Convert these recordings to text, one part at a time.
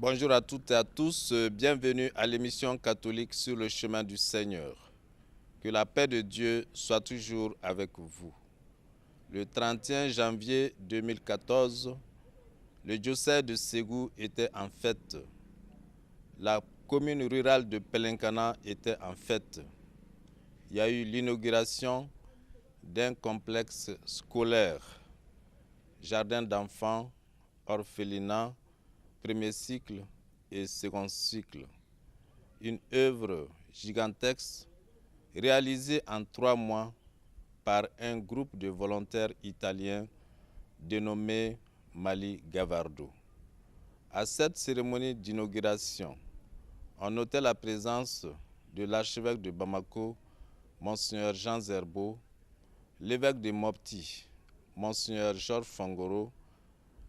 Bonjour à toutes et à tous, bienvenue à l'émission catholique sur le chemin du Seigneur. Que la paix de Dieu soit toujours avec vous. Le 31 janvier 2014, le diocèse de Ségou était en fête. La commune rurale de Pelenkana était en fête. Il y a eu l'inauguration d'un complexe scolaire, jardin d'enfants, orphelinat, premier cycle et second cycle. Une œuvre gigantesque réalisée en 3 mois par un groupe de volontaires italiens dénommé Mali Gavardo. À cette cérémonie d'inauguration, on notait la présence de l'archevêque de Bamako, Monseigneur Jean Zerbo, l'évêque de Mopti, Monseigneur Georges Fongoro,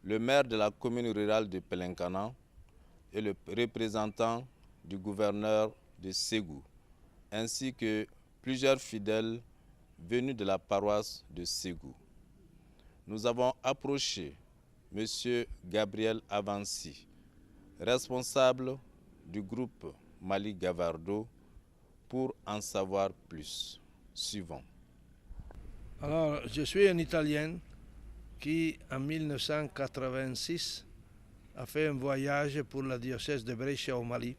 le maire de la commune rurale de Pelenkana et le représentant du gouverneur de Ségou, ainsi que plusieurs fidèles venus de la paroisse de Ségou. Nous avons approché M. Gabriel Avansi, responsable du groupe Mali Gavardo, pour en savoir plus. Suivons. Alors, je suis un Italien qui, en 1986, a fait un voyage pour la diocèse de Brescia au Mali.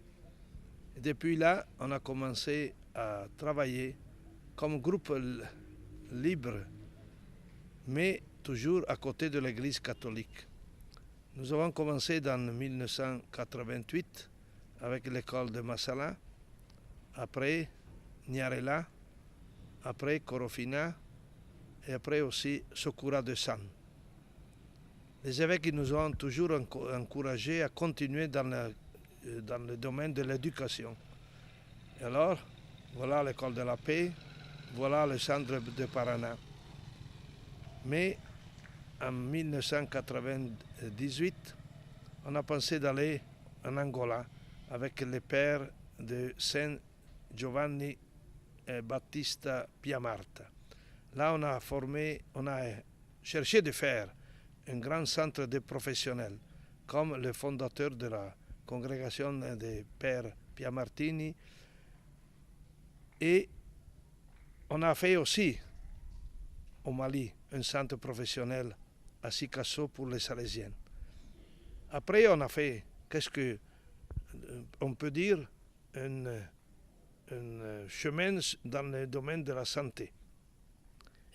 Et depuis là, on a commencé à travailler comme groupe libre, mais toujours à côté de l'Église catholique. Nous avons commencé dans 1988 avec l'école de Massala, après Nyarela, après Corofina et après aussi Sokura de San. Les évêques nous ont toujours encouragés à continuer dans le domaine de l'éducation. Et alors, voilà l'école de la paix, voilà le centre de Paraná. Mais en 1998, on a pensé d'aller en Angola avec les pères de Saint Giovanni Battista Piamarta. Là, on a cherché de faire un grand centre de professionnels, comme le fondateur de la congrégation des pères Piamartini. Et on a fait aussi au Mali un centre professionnel à Sikasso pour les Salésiens. Après, on a fait, on peut dire, un chemin dans le domaine de la santé.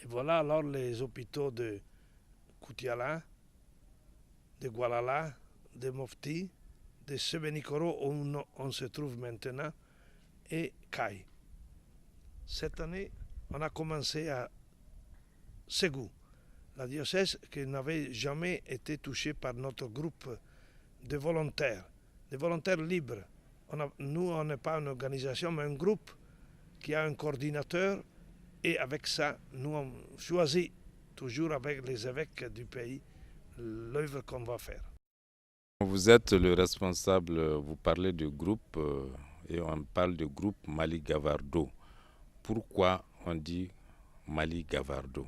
Et voilà alors les hôpitaux de Koutiala, de Gualala, de Mopti, de Sebenikoro où on se trouve maintenant, et Kai. Cette année, on a commencé à Ségou, la diocèse qui n'avait jamais été touchée par notre groupe de volontaires libres. Nous, on n'est pas une organisation, mais un groupe qui a un coordinateur. Et avec ça, nous avons choisi, toujours avec les évêques du pays, l'œuvre qu'on va faire. Vous êtes le responsable, vous parlez de groupe et on parle de groupe Mali Gavardo. Pourquoi on dit Mali Gavardo?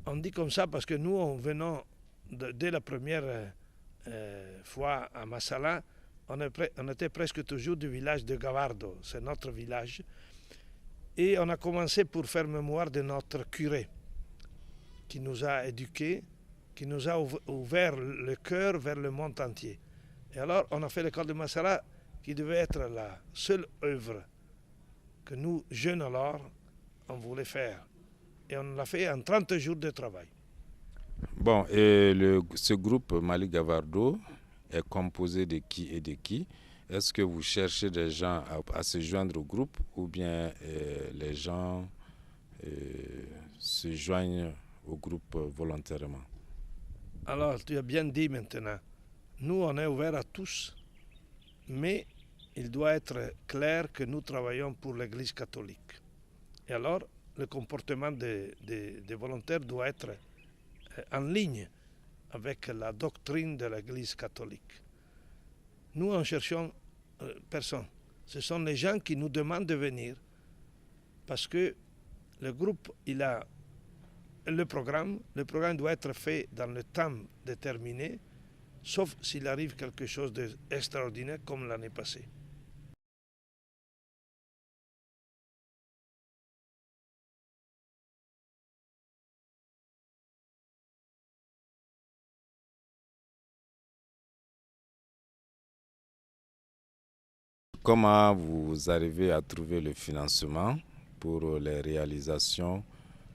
On dit comme ça parce que nous, en venant dès la première fois à Massala, on était presque toujours du village de Gavardo, c'est notre village. Et on a commencé pour faire mémoire de notre curé, qui nous a éduqués, qui nous a ouvert le cœur vers le monde entier. Et alors, on a fait l'école de Massala, qui devait être la seule œuvre que nous, jeunes alors, on voulait faire. Et on l'a fait en 30 jours de travail. Bon, et ce groupe Mali Gavardo est composé de qui et de qui? Est-ce que vous cherchez des gens à se joindre au groupe ou bien les gens se joignent au groupe volontairement? Alors, tu as bien dit maintenant, nous, on est ouvert à tous, mais il doit être clair que nous travaillons pour l'Église catholique. Et alors, le comportement des volontaires doit être en ligne avec la doctrine de l'Église catholique. Nous, en cherchons personne. Ce sont les gens qui nous demandent de venir parce que le groupe, il a le programme doit être fait dans le temps déterminé sauf s'il arrive quelque chose d'extraordinaire comme l'année passée. Comment vous arrivez à trouver le financement pour les réalisations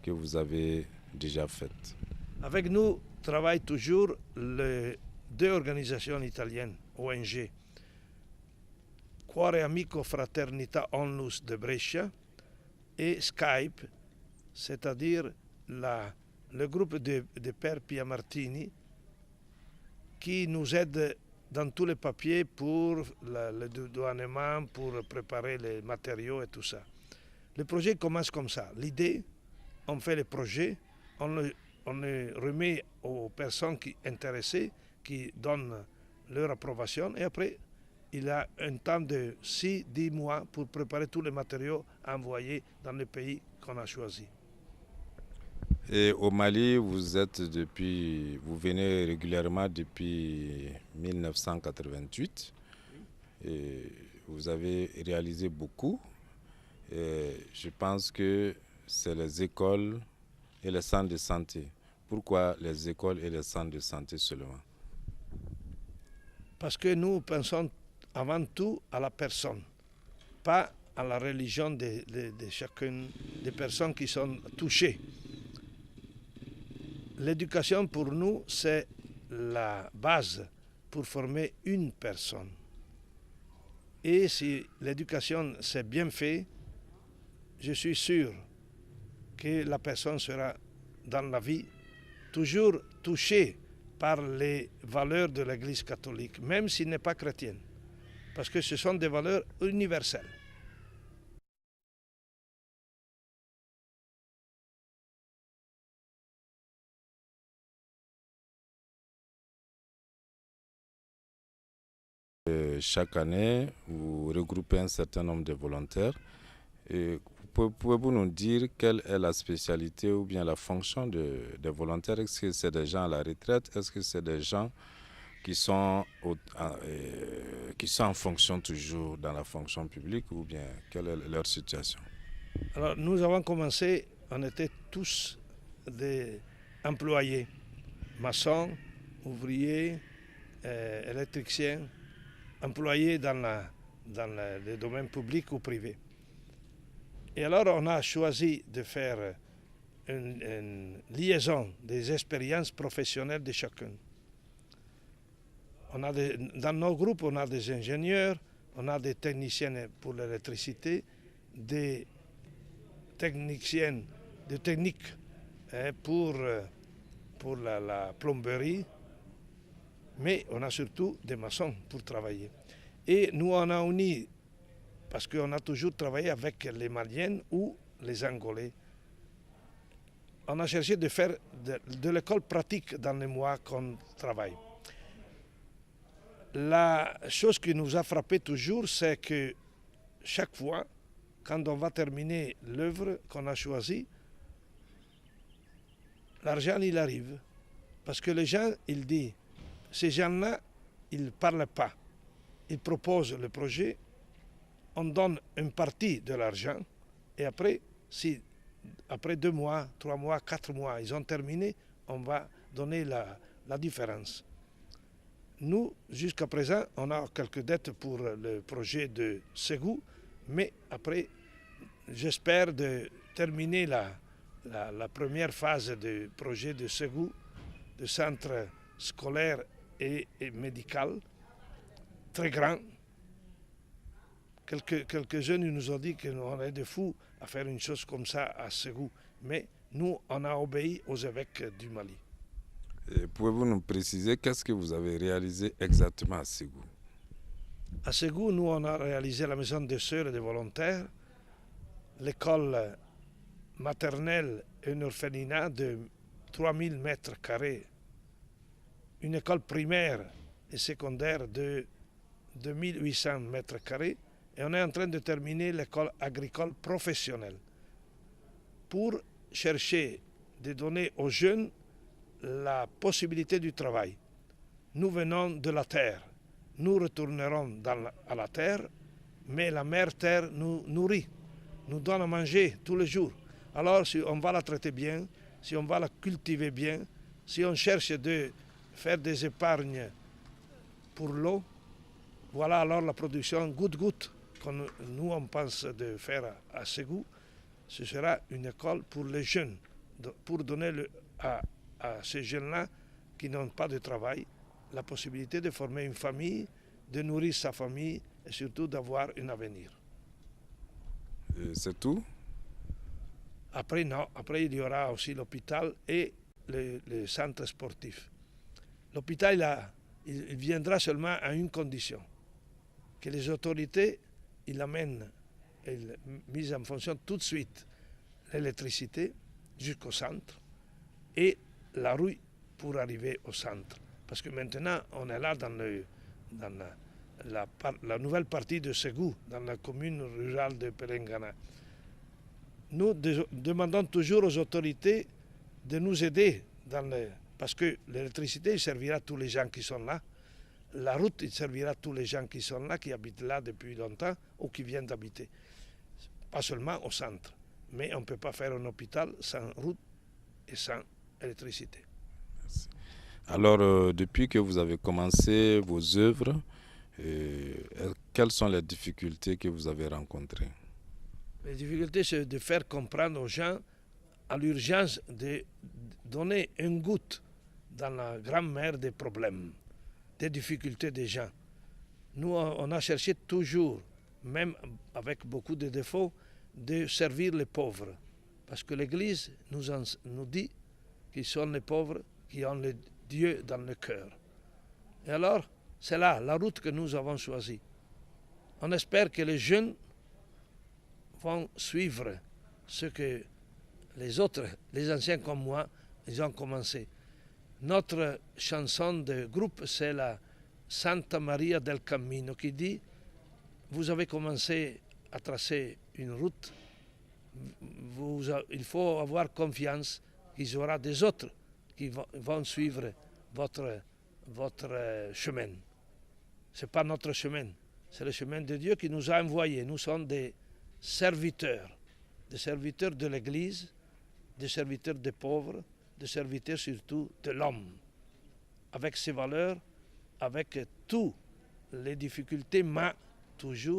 que vous avez déjà faites? Avec nous travaillent toujours les deux organisations italiennes, ONG, Cuore Amico Fraternità Onlus de Brescia et Skype, c'est-à-dire le groupe de Père Pia Martini qui nous aide dans tous les papiers pour le douanement, pour préparer les matériaux et tout ça. Le projet commence comme ça. L'idée, on fait le projet, on le remet aux personnes intéressées qui donnent leur approbation et après, il a un temps de 6-10 mois pour préparer tous les matériaux envoyés dans le pays qu'on a choisi. Et au Mali, vous venez régulièrement depuis 1988 et vous avez réalisé beaucoup. Et je pense que c'est les écoles et les centres de santé. Pourquoi les écoles et les centres de santé seulement? Parce que nous pensons avant tout à la personne, pas à la religion de chacune des personnes qui sont touchées. L'éducation pour nous, c'est la base pour former une personne. Et si l'éducation c'est bien fait, je suis sûr que la personne sera dans la vie toujours touchée par les valeurs de l'Église catholique, même s'il n'est pas chrétien, parce que ce sont des valeurs universelles. Chaque année, vous regroupez un certain nombre de volontaires. Et pouvez-vous nous dire quelle est la spécialité ou bien la fonction des volontaires? Est-ce que c'est des gens à la retraite? Est-ce que c'est des gens qui sont en fonction toujours dans la fonction publique ou bien quelle est leur situation? Alors nous avons commencé, on était tous des employés, maçons, ouvriers, électriciens, employés dans le domaine public ou privé. Et alors on a choisi de faire une liaison des expériences professionnelles de chacun. Dans nos groupes, on a des ingénieurs, on a des techniciens pour l'électricité, des techniciens, des techniques pour la plomberie, mais on a surtout des maçons pour travailler. Et nous, on a uni, parce qu'on a toujours travaillé avec les Maliens ou les Angolais. On a cherché de faire de l'école pratique dans les mois qu'on travaille. La chose qui nous a frappé toujours, c'est que chaque fois, quand on va terminer l'œuvre qu'on a choisie, l'argent, il arrive. Parce que les gens, ils disent, ces gens-là, ils ne parlent pas. Ils proposent le projet, on donne une partie de l'argent, et après, si après 2 mois, 3 mois, 4 mois, ils ont terminé, on va donner la différence. Nous, jusqu'à présent, on a quelques dettes pour le projet de Ségou, mais après, j'espère de terminer la première phase du projet de Ségou, de centre scolaire et médical, très grand. Quelques jeunes nous ont dit qu'on est des fous à faire une chose comme ça à Ségou, mais nous, on a obéi aux évêques du Mali. Pouvez-vous nous préciser qu'est-ce que vous avez réalisé exactement à Ségou? À Ségou, nous, on a réalisé la maison des sœurs et des volontaires, l'école maternelle et un orphelinat de 3000 mètres carrés, une école primaire et secondaire de 2800 mètres carrés, et on est en train de terminer l'école agricole professionnelle pour chercher de donner aux jeunes la possibilité du travail. nous venons de la terre. Nous retournerons à la terre, mais la mère terre nous nourrit, nous donne à manger tous les jours. Alors si on va la traiter bien, si on va la cultiver bien, si on cherche de faire des épargnes pour l'eau, voilà alors la production goutte-goutte que nous on pense de faire à Ségou. Ce sera une école pour les jeunes, pour donner à ces jeunes-là qui n'ont pas de travail la possibilité de former une famille, de nourrir sa famille et surtout d'avoir un avenir. C'est tout? Après, non. Après, il y aura aussi l'hôpital et le centre sportif. L'hôpital, il viendra seulement à une condition, que les autorités ils amènent mise en fonction tout de suite l'électricité jusqu'au centre et la rue pour arriver au centre. Parce que maintenant, on est là dans la nouvelle partie de Ségou, dans la commune rurale de Pelengana. Nous demandons toujours aux autorités de nous aider parce que l'électricité servira à tous les gens qui sont là. La route il servira à tous les gens qui sont là, qui habitent là depuis longtemps ou qui viennent d'habiter. Pas seulement au centre. Mais on ne peut pas faire un hôpital sans route et sans électricité. Merci. Alors, depuis que vous avez commencé vos œuvres, quelles sont les difficultés que vous avez rencontrées? Les difficultés, c'est de faire comprendre aux gens à l'urgence de donner une goutte dans la grande mer des problèmes, des difficultés des gens. Nous, on a cherché toujours, même avec beaucoup de défauts, de servir les pauvres. Parce que l'Église nous dit qu'ils sont les pauvres qui ont le Dieu dans le cœur. Et alors, c'est là la route que nous avons choisie. On espère que les jeunes vont suivre ce que les autres, les anciens comme moi, ils ont commencé. Notre chanson de groupe, c'est la Santa Maria del Cammino qui dit « Vous avez commencé à tracer une route, il faut avoir confiance qu'il y aura des autres qui vont suivre votre chemin. Ce n'est pas notre chemin, c'est le chemin de Dieu qui nous a envoyés. Nous sommes des serviteurs de l'Église, des serviteurs des pauvres, des serviteurs surtout de l'homme, avec ses valeurs, avec toutes les difficultés, mais toujours